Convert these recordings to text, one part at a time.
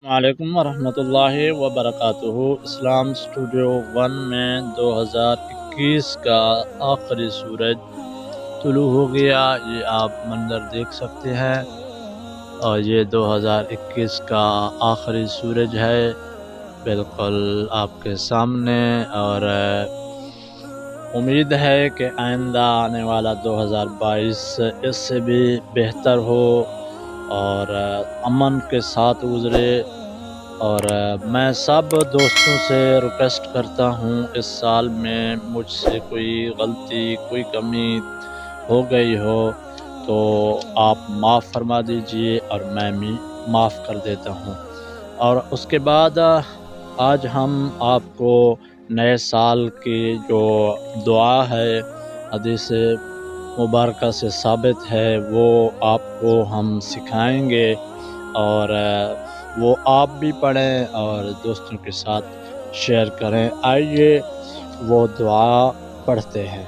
वालेकुम वरहमतुल्लाहि वबरकातुहू। इस्लाम स्टूडियो 1 में 2021 का आखिरी सूरज तुलू हो गया। ये आप मंजर देख सकते हैं और ये 2021 का आखिरी सूरज है बिल्कुल आपके सामने। और उम्मीद है कि आइंदा आने वाला 2022 इससे भी बेहतर हो और अमन के साथ गुजरे। और मैं सब दोस्तों से रिक्वेस्ट करता हूँ, इस साल में मुझसे कोई गलती कोई कमी हो गई हो तो आप माफ़ फरमा दीजिए और मैं भी माफ़ कर देता हूँ। और उसके बाद आज हम आपको नए साल की जो दुआ है हदीस मुबारक से साबित है वो आपको हम सिखाएंगे और वो आप भी पढ़ें और दोस्तों के साथ शेयर करें। आइए वो दुआ पढ़ते हैं।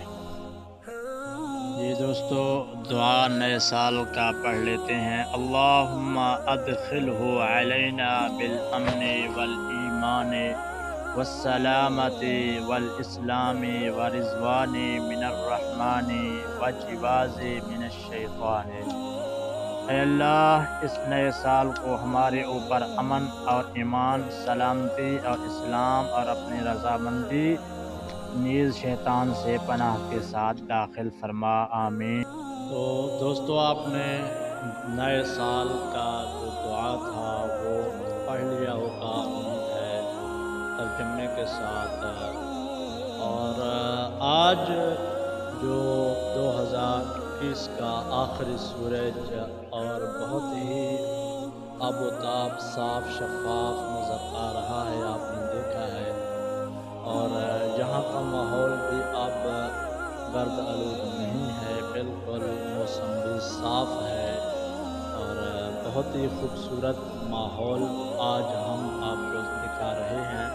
ये दोस्तों दुआ नए साल का पढ़ लेते हैं। अल्लाहुम्मा अदखिलहु अलैना बिल अमनि वल ईमानी वस्सलामति वल इस्लामी व रिज़वानी मिनर रहमानी व जिवाज़ी मिनश शैतानी। ऐ अल्लाह, इस नए साल को हमारे ऊपर अमन और ईमान, सलामती और इस्लाम और अपनी रज़ामंदी नीज़ शैतान से पनाह के साथ दाखिल फरमा, आमीन। तो दोस्तों आपने नए साल का जो दुआ था वो पढ़ लिया होगा, उम्मीद है तर्जुमे के साथ। और आज जो 2021 का आखिरी सूरज और बहुत ही आबोताब साफ शफाफ नज़र आ रहा है, आपने देखा है। और यहाँ का माहौल भी अब गर्द आलूद नहीं है, बिल्कुल मौसम भी साफ है और बहुत ही खूबसूरत माहौल आज हम आपको दिखा रहे हैं।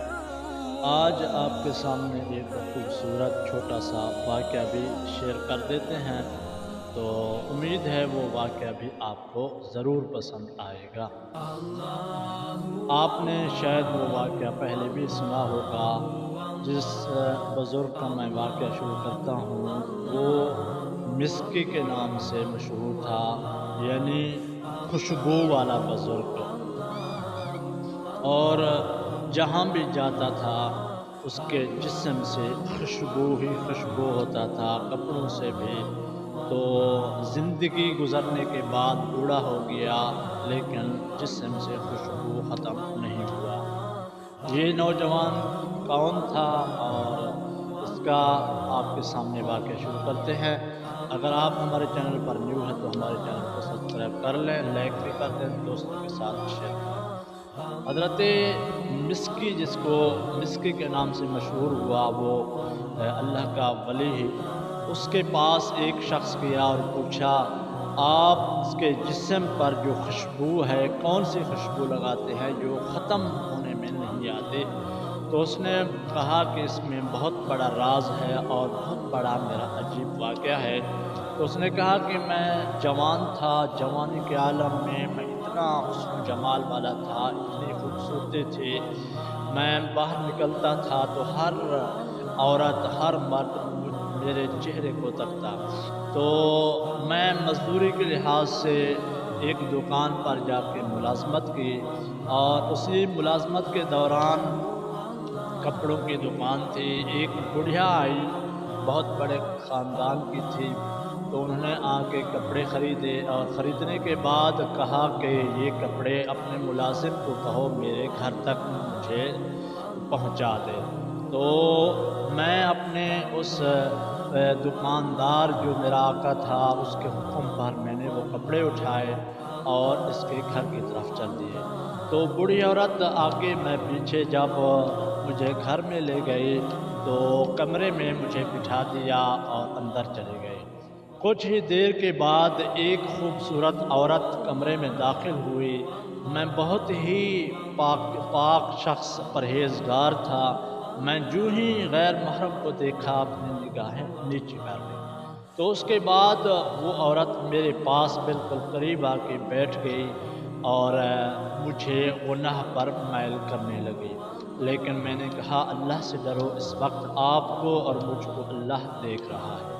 आज आपके सामने एक खूबसूरत छोटा सा वाक़या भी शेयर कर देते हैं, तो उम्मीद है वो वाक़या भी आपको ज़रूर पसंद आएगा। आपने शायद वो वाक़या पहले भी सुना होगा। जिस बुज़ुर्ग का मैं वाक़या शुरू करता हूँ वो मिस्की के नाम से मशहूर था, यानी खुशबू वाला बुज़ुर्ग। और जहाँ भी जाता था उसके जिस्म से खुशबू ही खुशबू होता था, कपड़ों से भी। तो ज़िंदगी गुज़रने के बाद बूढ़ा हो गया लेकिन जिस्म से खुशबू ख़त्म नहीं हुआ। ये नौजवान कौन था और इसका आपके सामने वाक़या शुरू करते हैं। अगर आप हमारे चैनल पर न्यू हैं तो हमारे चैनल को सब्सक्राइब कर लें, लाइक भी कर दें, दोस्तों के साथ शेयर करें। हज़रत मिस्की, जिसको मिस्की के नाम से मशहूर हुआ, वो अल्लाह का वली ही, उसके पास एक शख्स गया और पूछा, आप इसके जिस्म पर जो खुशबू है कौन सी खुशबू लगाते हैं जो ख़त्म होने में नहीं आती। तो उसने कहा कि इसमें बहुत बड़ा राज है और बहुत बड़ा मेरा अजीब वाक़या है। तो उसने कहा कि मैं जवान था, जवानी के आलम में मैं इतना हुस्न जमाल वाला था, इतनी खूबसूरती थी, मैं बाहर निकलता था तो हर औरत हर मर्द मेरे चेहरे को तकता। तो मैं मज़दूरी के लिहाज से एक दुकान पर जाके मुलाज़मत की और उसी मुलाज़मत के दौरान कपड़ों की दुकान थी। एक बुढ़िया आई, बहुत बड़े ख़ानदान की थी, तो उन्होंने आके कपड़े ख़रीदे और ख़रीदने के बाद कहा कि ये कपड़े अपने मुलाज़िम को कहो मेरे घर तक मुझे पहुंचा दे। तो मैं अपने उस दुकानदार जो मेरा आका था उसके हुक्म पर मैंने वो कपड़े उठाए और इसके घर की तरफ चल दिए। तो बूढ़ी औरत आगे मैं पीछे, जब मुझे घर में ले गई तो कमरे में मुझे बिठा दिया और अंदर चले गए। कुछ ही देर के बाद एक खूबसूरत औरत कमरे में दाखिल हुई। मैं बहुत ही पाक पाक शख्स, परहेज़गार था। मैं जूँ ही गैर महरम को देखा अपनी निगाहें नीचे कर ली। तो उसके बाद वो औरत मेरे पास बिल्कुल करीब आके बैठ गई اور مجھے گناہ پر میل کرنے لگی، لیکن میں نے کہا اللہ سے ڈرو، اس وقت آپ کو اور مجھ کو اللہ دیکھ رہا ہے۔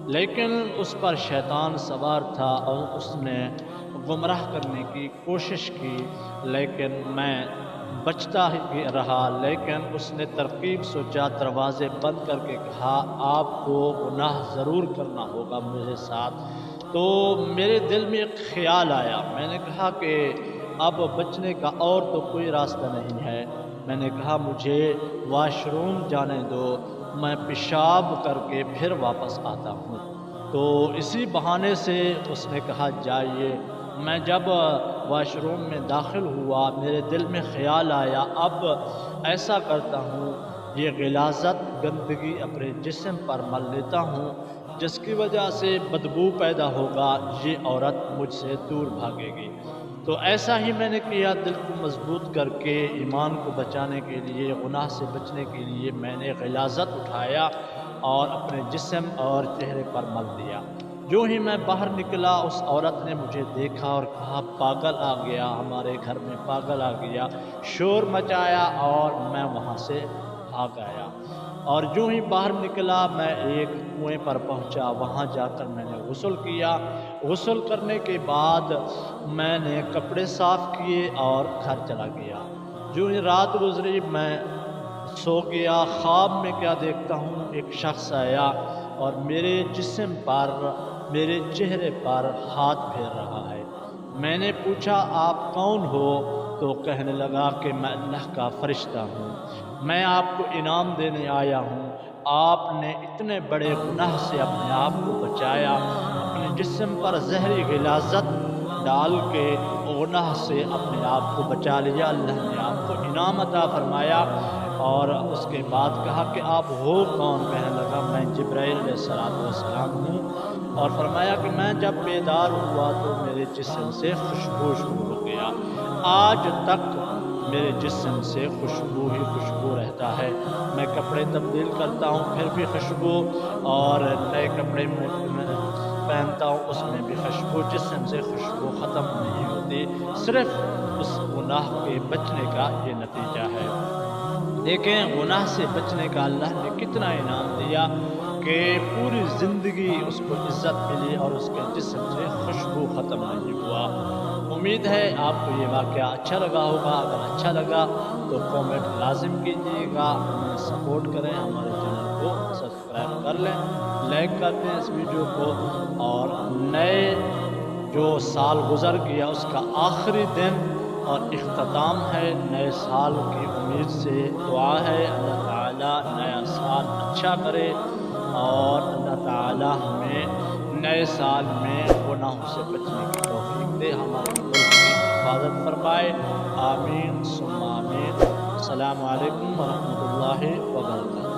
لیکن اس پر شیطان سوار تھا اور اس نے گمراہ کرنے کی کوشش کی، لیکن میں بچتا ہی رہا۔ لیکن اس نے ترکیب سوچا، دروازے بند کر کے کہا آپ کو گناہ ضرور کرنا ہوگا میرے ساتھ۔ تو میرے دل میں ایک خیال آیا، میں نے کہا کہ اب بچنے کا اور تو کوئی راستہ نہیں ہے۔ میں نے کہا مجھے واش روم جانے دو، میں پیشاب کر کے پھر واپس آتا ہوں۔ تو اسی بہانے سے اس نے کہا جائیے۔ میں جب واش روم میں داخل ہوا، میرے دل میں خیال آیا اب ایسا کرتا ہوں، یہ غلاظت گندگی اپنے جسم پر مل لیتا ہوں، جس کی وجہ سے بدبو پیدا ہوگا، یہ عورت مجھ سے دور بھاگے گی۔ تو ایسا ہی میں نے کیا، دل کو مضبوط کر کے ایمان کو بچانے کے لیے، گناہ سے بچنے کے لیے میں نے غلاظت اٹھایا اور اپنے جسم اور چہرے پر مل دیا۔ جو ہی میں باہر نکلا، اس عورت نے مجھے دیکھا اور کہا پاگل آ گیا، ہمارے گھر میں پاگل آ گیا، شور مچایا اور میں وہاں سے بھاگ آیا۔ اور جو ہی باہر نکلا میں ایک کنویں پر پہنچا، وہاں جا کر میں نے غسل کیا۔ غسل کرنے کے بعد میں نے کپڑے صاف کیے اور گھر چلا گیا۔ جو ہی رات گزری میں سو گیا، خواب میں کیا دیکھتا ہوں، ایک شخص آیا اور میرے جسم پر، میرے چہرے پر ہاتھ پھیر رہا ہے۔ میں نے پوچھا آپ کون ہو؟ تو کہنے لگا کہ میں اللہ کا فرشتہ ہوں، میں آپ کو انعام دینے آیا ہوں، آپ نے اتنے بڑے گناہ سے اپنے آپ کو بچایا، اپنے جسم پر زہری غلاظت ڈال کے گناہ سے اپنے آپ کو بچا لیا، اللہ نے آپ کو انعام عطا فرمایا۔ اور اس کے بعد کہا کہ آپ ہو کون؟ کہنے لگا میں جبرائیل علیہ السلام ہوں، اور فرمایا کہ میں جب بیدار ہوا تو میرے جسم سے خوشبو شروع ہو گیا، آج تک میرے جسم سے خوشبو ہی خوشبو رہتا ہے، میں کپڑے تبدیل کرتا ہوں پھر بھی خوشبو، اور نئے کپڑے میں پہنتا ہوں اس میں بھی خوشبو، جسم سے خوشبو ختم نہیں ہوتی، صرف اس گناہ کے بچنے کا یہ نتیجہ ہے۔ دیکھیں گناہ سے بچنے کا اللہ نے کتنا انعام دیا کہ پوری زندگی اس کو عزت ملی اور اس کے جسم سے خوشبو ختم نہیں ہوا۔ امید ہے آپ کو یہ واقعہ اچھا لگا ہوگا، اگر اچھا لگا تو کامنٹ لازم کیجیے گا، ہمیں سپورٹ کریں، ہمارے چینل کو سبسکرائب کر لیں، لائک کر دیں اس ویڈیو کو، اور نئے جو سال گزر گیا اس کا آخری دن اور اختتام ہے، نئے سال کی امید سے دعا ہے اللہ تعالیٰ نیا سال اچھا کرے، اور اللہ تعالیٰ ہمیں نئے سال میں گناہوں سے بچنے کی توفیق دے، ہمارے ملک کی حفاظت فرمائے، آمین ثم آمین۔ السلام علیکم ورحمۃ اللہ وبرکاتہ۔